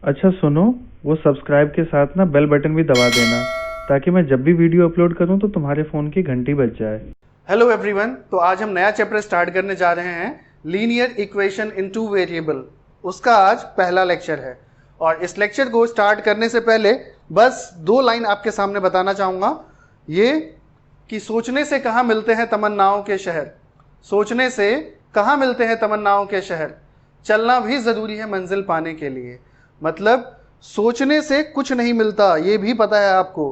अच्छा सुनो, वो सब्सक्राइब के साथ ना बेल बटन भी दबा देना ताकि मैं जब भी वीडियो अपलोड करूं तो तुम्हारे फ़ोन की घंटी बज जाए। हेलो एवरीवन, तो आज हम नया चैप्टर स्टार्ट करने जा रहे हैं, linear equation in two variable. उसका आज पहला लेक्चर है और इस लेक्चर को स्टार्ट करने से पहले बस दो लाइन आपके सामने बताना चाहूँगा, ये कि सोचने से कहाँ मिलते हैं तमन्नाओं के शहर, सोचने से कहाँ मिलते हैं तमन्नाओं के शहर, चलना भी ज़रूरी है मंजिल पाने के लिए। मतलब सोचने से कुछ नहीं मिलता, ये भी पता है आपको।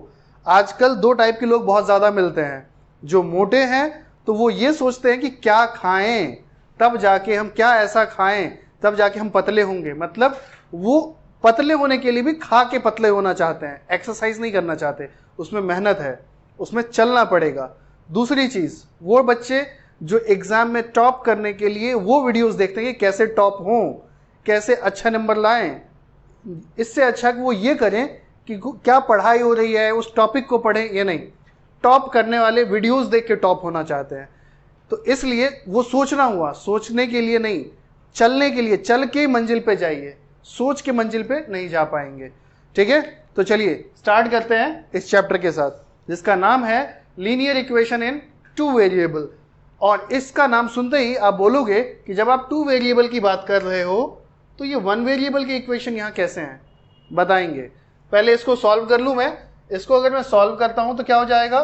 आजकल दो टाइप के लोग बहुत ज़्यादा मिलते हैं। जो मोटे हैं तो वो ये सोचते हैं कि क्या खाएं, तब जाके हम क्या ऐसा खाएं तब जाके हम पतले होंगे। मतलब वो पतले होने के लिए भी खा के पतले होना चाहते हैं, एक्सरसाइज नहीं करना चाहते, उसमें मेहनत है, उसमें चलना पड़ेगा। दूसरी चीज़, वो बच्चे जो एग्ज़ाम में टॉप करने के लिए वो वीडियोस देखते हैं कि कैसे टॉप हों, कैसे अच्छा नंबर लाएं। इससे अच्छा कि वो ये करें कि क्या पढ़ाई हो रही है, उस टॉपिक को पढ़ें। ये नहीं, टॉप करने वाले वीडियोस देख के टॉप होना चाहते हैं। तो इसलिए वो सोचना हुआ, सोचने के लिए नहीं, चलने के लिए, चल के मंजिल पे जाइए, सोच के मंजिल पे नहीं जा पाएंगे। ठीक है, तो चलिए स्टार्ट करते हैं इस चैप्टर के साथ, जिसका नाम है linear equation in two variable. और इसका नाम सुनते ही आप बोलोगे कि जब आप टू वेरिएबल की बात कर रहे हो तो ये वन वेरिएबल के इक्वेशन यहाँ कैसे हैं, बताएंगे। पहले इसको सॉल्व कर लूँ मैं। इसको अगर मैं सॉल्व करता हूँ तो क्या हो जाएगा,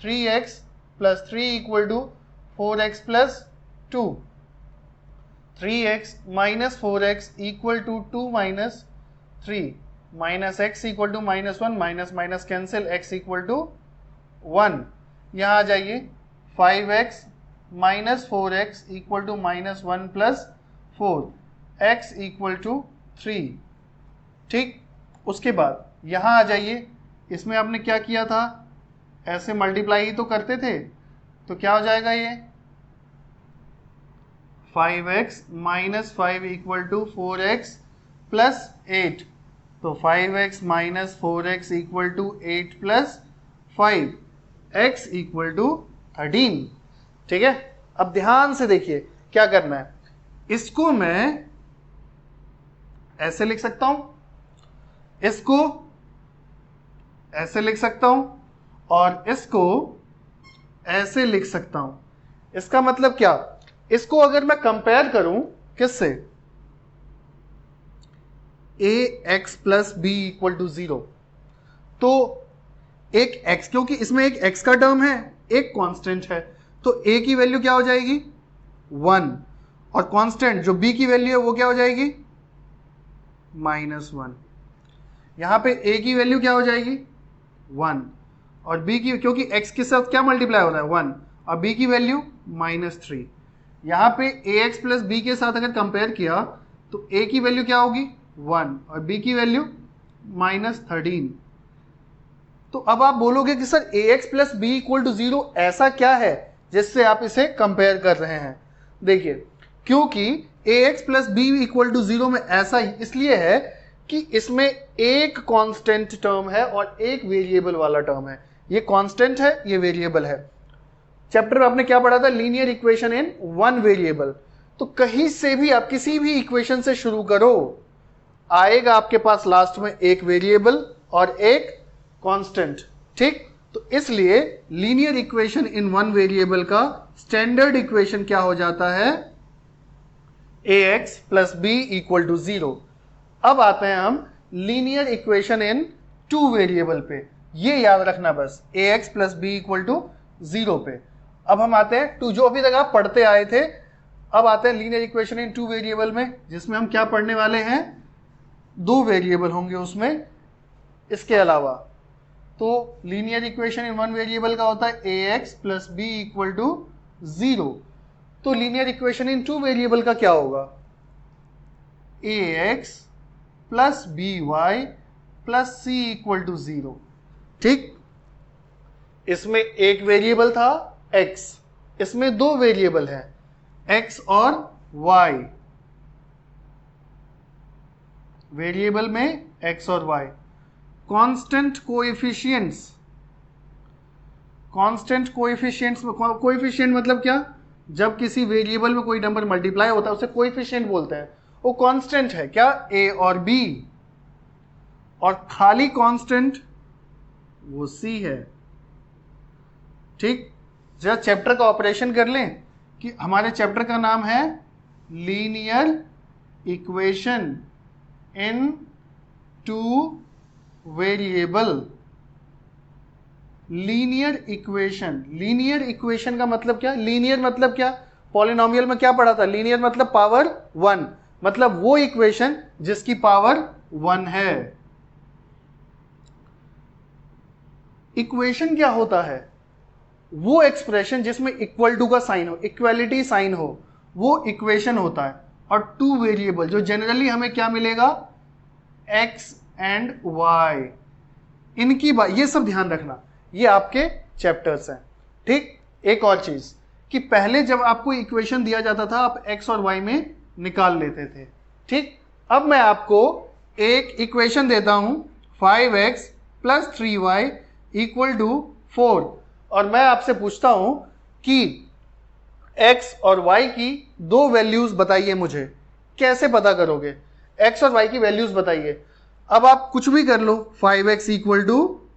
3x plus 3 equal to 4x plus 2, 3x minus 4x equal to 2 minus 3, minus x equal to minus 1, minus minus cancel, x equal to 1। यहाँ आ जाइए, 5x minus 4x equal to minus 1 plus 4, x equal to 3। ठीक, उसके बाद यहाँ आ जाइए, इसमें आपने क्या किया था, ऐसे मल्टीप्लाई ही तो करते थे, तो क्या हो जाएगा ये 5x minus 5 equal to 4x plus 8, तो 5x minus 4x equal to 8 plus 5, x equal to 13। ठीक है, अब ध्यान से देखिए क्या करना है। इसको मैं ऐसे लिख सकता हूं, इसको ऐसे लिख सकता हूं और इसको ऐसे लिख सकता हूं। इसका मतलब क्या, इसको अगर मैं कंपेयर करूं किससे, ax plus b equal to 0, तो एक x, क्योंकि इसमें एक x का टर्म है, एक कांस्टेंट है, तो a की वैल्यू क्या हो जाएगी 1, और कांस्टेंट जो b की वैल्यू है वो क्या हो जाएगी -1। यहां पे a की वैल्यू क्या हो जाएगी 1, और b की, क्योंकि x के साथ क्या मल्टीप्लाई हो रहा है 1, और b की वैल्यू -3। यहां पे ax प्लस b के साथ अगर कंपेयर किया तो a की वैल्यू क्या होगी 1 और b की वैल्यू -13। तो अब आप बोलोगे कि sir ax plus b equal to 0 ऐसा क्या है जिससे आप इसे कंपेयर कर रहे हैं। देखिए, क्योंकि ax plus b equal to 0 में ऐसा इसलिए है कि इसमें एक कांस्टेंट टर्म है और एक वेरिएबल वाला टर्म है। ये कांस्टेंट है, ये वेरिएबल है। चैप्टर में आपने क्या पढ़ा था, linear equation in one variable. तो कहीं से भी आप किसी भी इक्वेशन से शुरू करो, आएगा आपके पास लास्ट में एक वेरिएबल और एक कांस्टेंट। ठीक, तो इसलिए linear equation in one variable का स्टैंडर्ड इक्वेशन क्या हो जाता है, ax plus b equal to 0। अब आते हैं हम linear equation in two variable पे, ये याद रखना बस, ax plus b equal to 0 पे। अब हम आते हैं टू, जो अभी तक आप पढ़ते आए थे, अब आते हैं linear equation in two variable में, जिसमें हम क्या पढ़ने वाले हैं, दो वेरिएबल होंगे उसमें इसके अलावा। तो linear equation in one variable का होता है ax plus b equal to 0। तो linear equation in two variable का क्या होगा, ax plus b y plus c equal to 0। ठीक, इसमें एक वेरिएबल था x, इसमें दो वेरिएबल है x और y, वेरिएबल में x और y। Constant coefficients, constant coefficients, coefficient मतलब क्या, जब किसी वेरिएबल में कोई नंबर मल्टीप्लाई होता है उसे कोएफिशिएंट बोलते हैं। वो कांस्टेंट है क्या, a और b, और खाली कांस्टेंट वो c है। ठीक, जरा चैप्टर का ऑपरेशन कर लें कि हमारे चैप्टर का नाम है linear equation in two variable. Linear equation का मतलब क्या? लीनियर मतलब क्या? पॉलिनोमियल में क्या पढ़ा था? लीनियर मतलब पावर 1, मतलब वो इक्वेशन जिसकी पावर 1 है। इक्वेशन क्या होता है? वो एक्सप्रेशन जिसमें इक्वल टू का साइन हो, इक्वालिटी साइन हो, वो इक्वेशन होता है। और टू वेरिएबल जो जनरली हमें क्या मिलेगा? x and y। इनकी बात, ये सब ध्यान रखना, ये आपके चैप्टर्स हैं। ठीक, एक और चीज कि पहले जब आपको इक्वेशन दिया जाता था आप x और y में निकाल लेते थे। ठीक, अब मैं आपको एक इक्वेशन देता हूं 5x + 3y = 4 और मैं आपसे पूछता हूं कि x और y की दो वैल्यूज बताइए मुझे। कैसे पता करोगे? x और y की वैल्यूज बताइए। अब आप कुछ भी कर लो, 5x =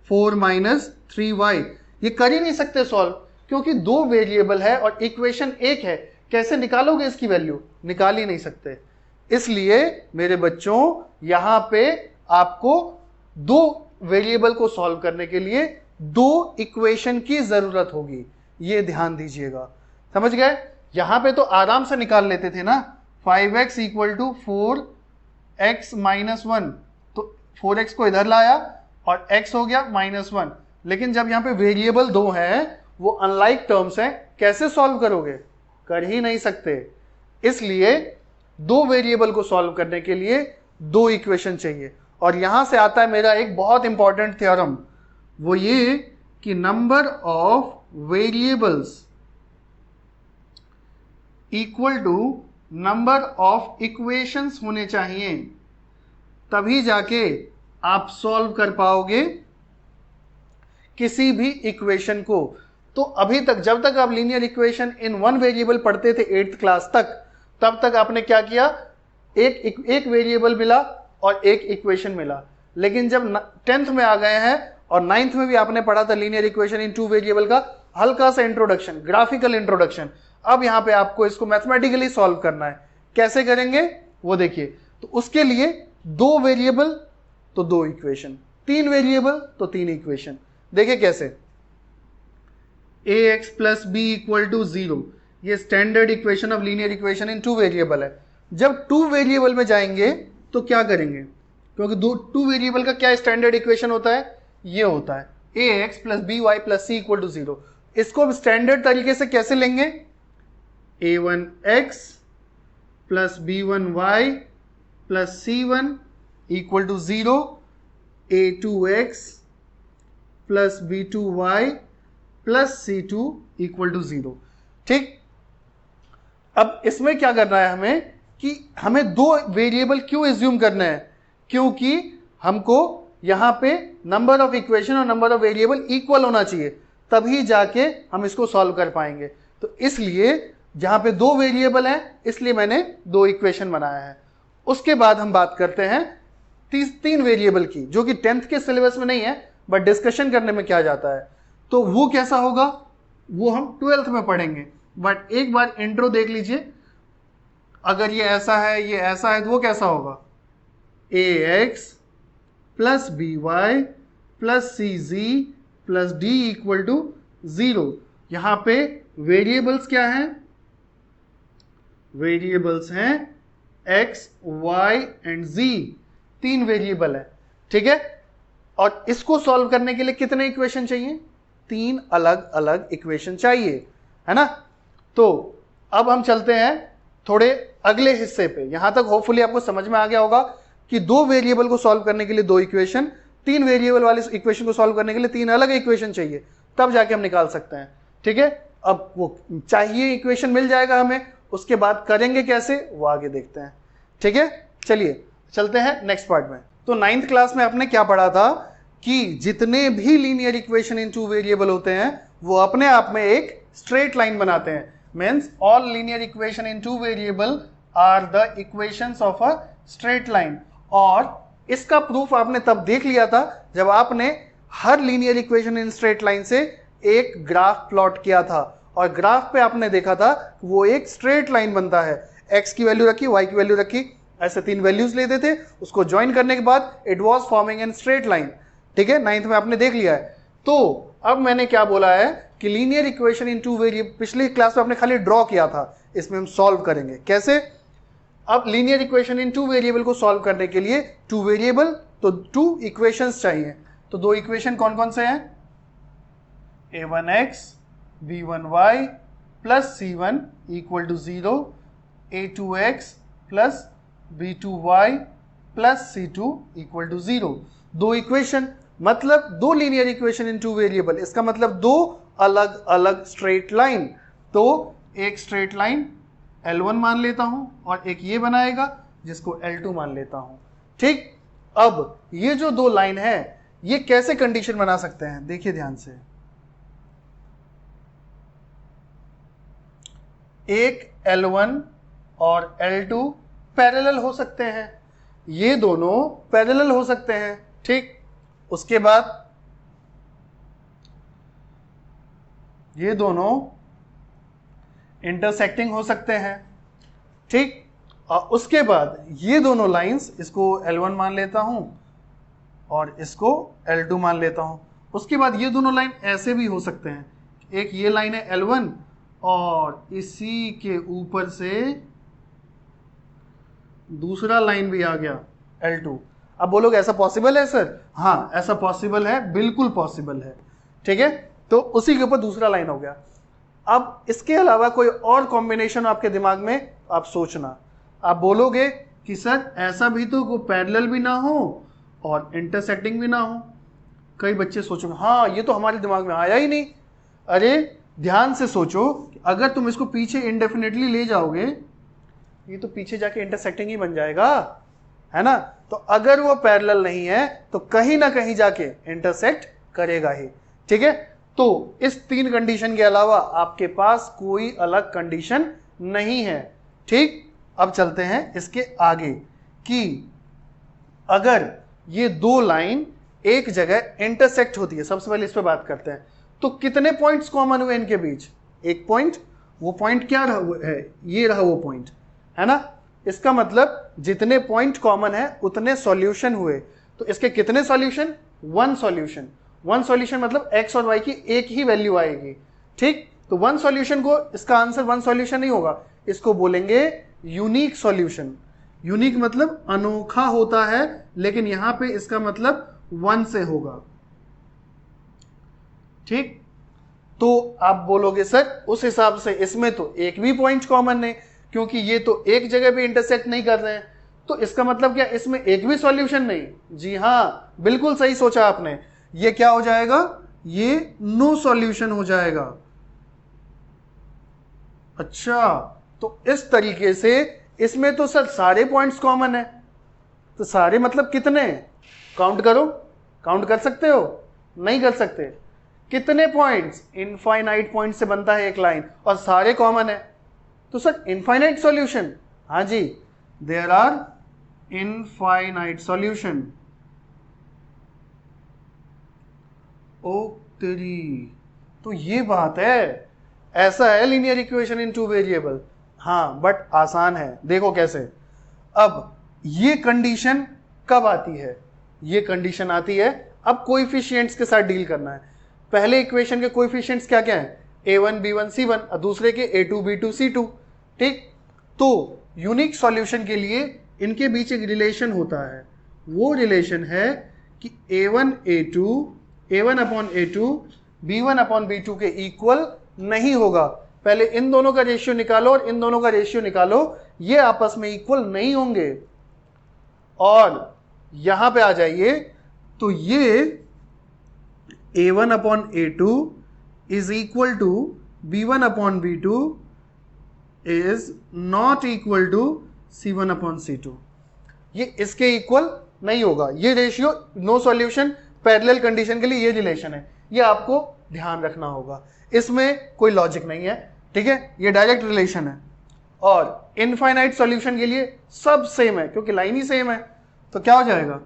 4 - 3y, ये कर ही नहीं सकते सॉल्व, क्योंकि दो वेरिएबल है और इक्वेशन एक है। कैसे निकालोगे इसकी वैल्यू? निकाल ही नहीं सकते। इसलिए मेरे बच्चों, यहां पे आपको दो वेरिएबल को सॉल्व करने के लिए दो इक्वेशन की जरूरत होगी, ये ध्यान दीजिएगा। समझ गए? यहां पे तो आराम से निकाल लेते थे ना, 5x = 4x - 1, तो 4x को इधर लाया और x हो गया -1। लेकिन जब यहां पे वेरिएबल दो है, वो अनलाइक टर्म्स हैं, कैसे सॉल्व करोगे? कर ही नहीं सकते। इसलिए दो वेरिएबल को सॉल्व करने के लिए दो इक्वेशन चाहिए। और यहां से आता है मेरा एक बहुत इंपॉर्टेंट थ्योरम, वो ये कि number of variables equal to number of equations होने चाहिए, तभी जाके आप सॉल्व कर पाओगे किसी भी इक्वेशन को। तो अभी तक, जब तक आप linear equation in one variable पढ़ते थे 8th क्लास तक, तब तक आपने क्या किया? एक वेरिएबल मिला और एक इक्वेशन मिला। लेकिन जब 10th में आ गए हैं और 9th में भी आपने पढ़ा था linear equation in two variable का हल्का सा इंट्रोडक्शन, ग्राफिकल इंट्रोडक्शन, अब यहां पे आपको इसको मैथमेटिकली सॉल्व करना है। कैसे करेंगे वो देखिए। तो उसके लिए दो वेरिएबल तो दो इक्वेशन, तीन वेरिएबल तो तीन इक्वेशन। देखिए कैसे। ax + b = 0, ये standard equation of linear equation in two variable है। जब टू वेरिएबल में जाएंगे तो क्या करेंगे? क्योंकि टू वेरिएबल का क्या स्टैंडर्ड इक्वेशन होता है? ये होता है ax + by + c = 0। इसको हम स्टैंडर्ड तरीके से कैसे लेंगे? a1x + b1y + c1 = 0, a2x + b2y + c2 = 0। ठीक, अब इसमें क्या करना है हमें कि हमें दो वेरिएबल क्यों एज्यूम करना है? क्योंकि हमको यहां पे नंबर ऑफ इक्वेशन और नंबर ऑफ वेरिएबल इक्वल होना चाहिए, तभी जाके हम इसको सॉल्व कर पाएंगे। तो इसलिए जहां पे दो वेरिएबल हैं, इसलिए मैंने दो इक्वेशन बनाया है। उसके बाद हम बात करते हैं तीन वेरिएबल की, जो कि 10th के सिलेबस में नहीं है, बट डिस्कशन करने में क्या जाता है। तो वो कैसा होगा वो हम 12th में पढ़ेंगे। बट एक बार इंट्रो देख लीजिए। अगर ये ऐसा है, ये ऐसा है, तो वो कैसा होगा? ax + by + cz + d = 0। यहां पे वेरिएबल्स क्या हैं? वेरिएबल्स हैं x, y एंड z, तीन वेरिएबल है। ठीक है, और इसको सॉल्व करने के लिए कितने इक्वेशन चाहिए? तीन अलग अलग इक्वेशन चाहिए, है ना। तो अब हम चलते हैं थोड़े अगले हिस्से पे। यहां तक होपफुली आपको समझ में आ गया होगा कि दो वेरिएबल को सॉल्व करने के लिए दो इक्वेशन, तीन वेरिएबल वाले इक्वेशन को सॉल्व करने के लिए तीन अलग इक्वेशन चाहिए, तब जाके हम निकाल सकते हैं। ठीक है, अब वो चाहिए इक्वेशन मिल जाएगा हमें, उसके बाद करेंगे कैसे वो आगे देखते हैं। ठीक है, चलिए चलते हैं नेक्स्ट पार्ट में। तो 9th क्लास में आपने क्या पढ़ा था कि जितने भी linear equation in two variable होते हैं वो अपने आप में एक स्ट्रेट लाइन बनाते हैं। Means all linear equation in two variable are the equations of a straight line. और इसका प्रूफ आपने तब देख लिया था जब आपने हर लीनियर इक्वेशन इन स्ट्रेट लाइन से एक ग्राफ प्लॉट किया था, और ग्राफ पे आपने देखा था वो एक स्ट्रेट लाइन बनता है। x की वैल्यू रखी, y की वैल्यू रखी, ऐसे 3 वैल्यूज लेते थे, उसको ज्वाइन करने के बाद it was forming an straight line. ठीक है, 9th में आपने देख लिया है। तो अब मैंने क्या बोला है कि linear equation in two variable, पिछली क्लास में आपने खाली ड्रॉ किया था, इसमें हम सॉल्व करेंगे कैसे। अब linear equation in two variable को सॉल्व करने के लिए टू वेरिएबल तो 2 इक्वेशंस चाहिए। तो 2 इक्वेशन कौन कौन से हैं, a1x b1y plus c1 equal to 0, a2x plus b2y plus c2 equal to 0। 2 इक्वेशन मतलब 2 linear equation in two variable, इसका मतलब 2 अलग अलग स्ट्रेट लाइन। तो एक स्ट्रेट लाइन L1 मान लेता हूं और एक ये बनाएगा जिसको L2 मान लेता हूं। ठीक, अब ये जो 2 लाइन है ये कैसे कंडीशन बना सकते हैं, देखिए ध्यान से। एक L1 और L2 पैरेलल हो सकते हैं, ये दोनों पैरेलल हो सकते हैं। ठीक, उसके बाद ये दोनों इंटरसेक्टिंग हो सकते हैं। ठीक, और उसके बाद ये दोनों लाइंस, इसको L1 मान लेता हूं और इसको L2 मान लेता हूं। उसके बाद ये दोनों लाइन ऐसे भी हो सकते हैं, एक ये लाइन है L1 और इसी के ऊपर से दूसरा लाइन भी आ गया L2। अब बोलोगे ऐसा पॉसिबल है सर? हाँ, ऐसा पॉसिबल है, बिल्कुल पॉसिबल है। ठीक है, तो उसी के ऊपर दूसरा लाइन हो गया। अब इसके अलावा कोई और कॉम्बिनेशन आपके दिमाग में आप सोचना। आप बोलोगे कि सर ऐसा भी तो पैरेलल भी ना हो और इंटरसेक्टिंग भी ना हो। कई बच्चे सोचोगे हाँ ये तो हमारे दिमाग में आया ही नहीं। अरे ध्यान से सोचो, अगर तुम इसको पीछे इंडेफिनेटली ले जाओगे ये तो पीछे जाके इंटरसेक्टिंग ही बन जाएगा, है ना। तो अगर वो पैरेलल नहीं है तो कहीं ना कहीं जाके इंटरसेक्ट करेगा ही। ठीक है, तो इस 3 कंडीशन के अलावा आपके पास कोई अलग कंडीशन नहीं है। ठीक, अब चलते हैं इसके आगे कि अगर ये 2 लाइन एक जगह इंटरसेक्ट होती है, सबसे पहले इस पे बात करते हैं। तो कितने पॉइंट्स कॉमन हुए इनके बीच? एक पॉइंट। वो पॉइंट क्या रहा है? ये रहा वो पॉइंट, है ना। इसका मतलब जितने पॉइंट कॉमन है उतने सॉल्यूशन हुए। तो इसके कितने सॉल्यूशन? 1 सॉल्यूशन। 1 सॉल्यूशन मतलब x और y की एक ही वैल्यू आएगी। ठीक, तो 1 सॉल्यूशन को, इसका आंसर 1 सॉल्यूशन नहीं होगा, इसको बोलेंगे यूनिक सॉल्यूशन। यूनिक मतलब अनोखा होता है, लेकिन यहां पे इसका मतलब 1 से होगा। ठीक, तो आप बोलोगे सर उस हिसाब से इसमें तो एक भी पॉइंट कॉमन नहीं, क्योंकि ये तो एक जगह पे इंटरसेक्ट नहीं कर रहे हैं, तो इसका मतलब क्या इसमें एक भी सॉल्यूशन नहीं? जी हाँ, बिल्कुल सही सोचा आपने। ये क्या हो जाएगा? ये नो सॉल्यूशन हो जाएगा। अच्छा, तो इस तरीके से इसमें तो सर सारे पॉइंट्स कॉमन है। तो सारे मतलब कितने? काउंट करो, काउंट कर सकते हो? नहीं कर सकते। कितने पॉइंट्स? इनफाइनाइट पॉइंट से बनता है एक लाइन और सारे कॉमन है। तो सर इनफाइनाइट सॉल्यूशन? हाँ जी, देयर आर इनफाइनाइट सॉल्यूशन। ओ तेरी, तो ये बात है, ऐसा है linear equation in two variable. हाँ, बट आसान है, देखो कैसे। अब ये कंडीशन कब आती है? ये कंडीशन आती है अब कोएफिशिएंट्स के साथ डील करना है। पहले इक्वेशन के कोएफिशिएंट्स क्या क्या है? a1 b1 c1 और दूसरे के a2 b2 c2। ठीक, तो यूनिक सॉल्यूशन के लिए इनके बीच एक रिलेशन होता है। वो रिलेशन है कि a1 upon a2 b1 upon b2 के इक्वल नहीं होगा। पहले इन दोनों का रेशियो निकालो और इन दोनों का रेशियो निकालो, ये आपस में इक्वल नहीं होंगे। और यहां पे आ जाइए, तो ये a1 upon a2 is equal to b1 upon b2 is not equal to c1 upon c2। ये इसके इक्वल नहीं होगा। ये ratio no solution parallel condition के लिए ये रिलेशन है, ये आपको ध्यान रखना होगा। इसमें कोई लॉजिक नहीं है। ठीक है, ये डायरेक्ट रिलेशन है। और इनफाइनाइट सॉल्यूशन के लिए सब सेम है, क्योंकि लाइन ही सेम है। तो क्या हो जाएगा?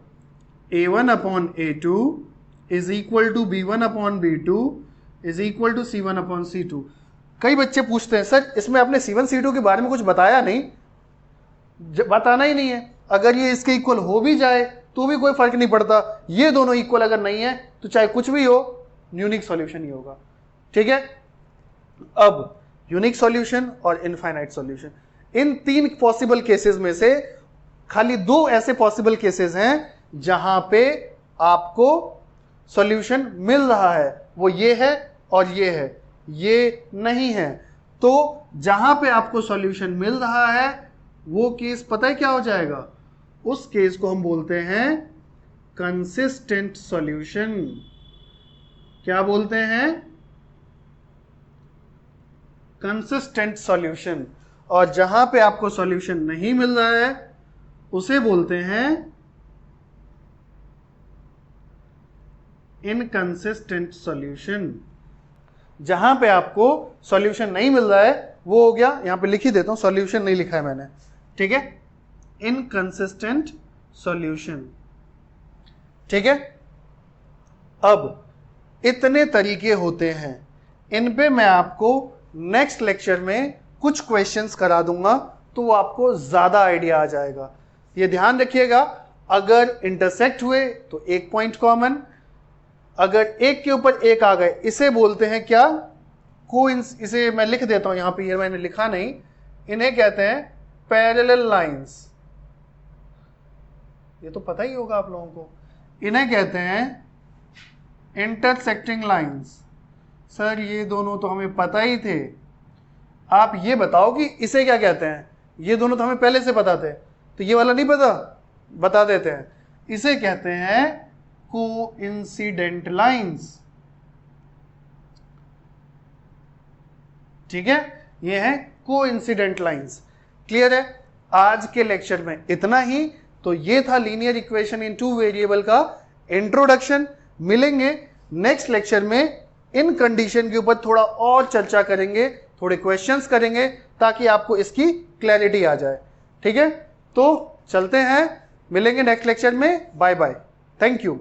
A1 upon A2 is equal to B1 upon B2 is equal to C1 upon C2। कई बच्चे पूछते हैं सर इसमें आपने C1 C2 के बारे में कुछ बताया नहीं, बताना ही नहीं है। अगर ये इसके इक्वल हो भी जाए तो भी कोई फर्क नहीं पड़ता, ये दोनों इक्वल अगर नहीं है तो चाहे कुछ भी हो यूनिक सॉल्यूशन ही होगा। ठीक है, अब यूनिक सॉल्यूशन और इनफाइनाइट सॉल्यूशन, इन तीन पॉसिबल केसेस में से खाली दो ऐसे पॉसिबल केसेस हैं जहां पे आपको सॉल्यूशन मिल रहा है, वो ये है और ये है, ये नहीं है। तो जहां पे आपको सॉल्यूशन मिल रहा है वो केस पता है क्या हो जाएगा, उस केस को हम बोलते हैं कंसिस्टेंट सॉल्यूशन। क्या बोलते हैं, कंसिस्टेंट सॉल्यूशन। और जहां पे आपको सॉल्यूशन नहीं मिल रहा है उसे बोलते हैं इनकंसिस्टेंट सॉल्यूशन। जहां पे आपको सॉल्यूशन नहीं मिल रहा है वो हो गया, यहां पे लिख ही देता हूं, सॉल्यूशन नहीं लिखा है मैंने, ठीक है, इनकंसिस्टेंट सॉल्यूशन। ठीक है, अब इतने तरीके होते हैं, इन पे मैं आपको नेक्स्ट लेक्चर में कुछ क्वेश्चंस करा दूंगा तो वो आपको ज्यादा आइडिया आ जाएगा। ये ध्यान रखिएगा, अगर इंटरसेक्ट हुए तो एक पॉइंट कॉमन, अगर एक के ऊपर एक आ गए इसे बोलते हैं क्या, इसे मैं लिख देता हूं यहां पे, ये मैंने लिखा नहीं, इन्हें कहते हैं पैरेलल लाइंस। ये तो पता ही होगा आप लोगों को, इन्हें कहते हैं इंटरसेक्टिंग लाइंस। सर ये दोनों तो हमें पता ही थे, आप ये बताओ कि इसे क्या कहते हैं। ये दोनों तो हमें पहले से पता थे, तो ये वाला नहीं पता, बता देते हैं। इसे कहते हैं कोइंसिडेंट लाइंस। ठीक है, ये है कोइंसिडेंट लाइंस। क्लियर है, आज के लेक्चर में इतना ही। तो ये था linear equation in two variable का इंट्रोडक्शन। मिलेंगे नेक्स्ट लेक्चर में, इन कंडीशन के ऊपर थोड़ा और चर्चा करेंगे, थोड़े क्वेश्चंस करेंगे ताकि आपको इसकी क्लैरिटी आ जाए। ठीक है, तो चलते हैं, मिलेंगे नेक्स्ट लेक्चर में। Bye bye, thank you.